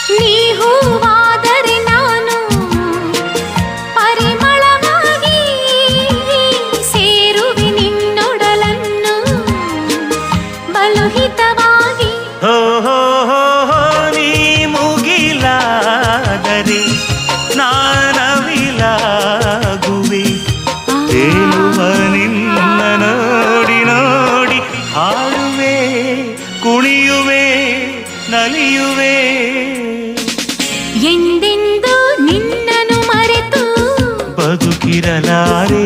ನೀ ಹೂವಾದರೆ ನಾನು ಪರಿಮಳವಾಗಿ ಸೇರುವೆ ನಿನ್ನೊಡಲನ್ನು ಬಲುಹಿತವಾಗಿ. ಹೋ ಹೋ ಹೋ ಹೋ ನೀ ಮುಗಿಲಾದರೆ ನಾನವಿಲಾಗುವೆ. ತೇಲುವ ನಿನ್ನ ನೋಡಿ ನೋಡಿ ಹಾಡುವೆ, ಕುಣಿಯುವೆ, ನಲಿಯುವೆ. ಎಂದೆಂದು ನಿನ್ನನ್ನು ಮರೆತು ಬದುಕಿರಲಾರೆ.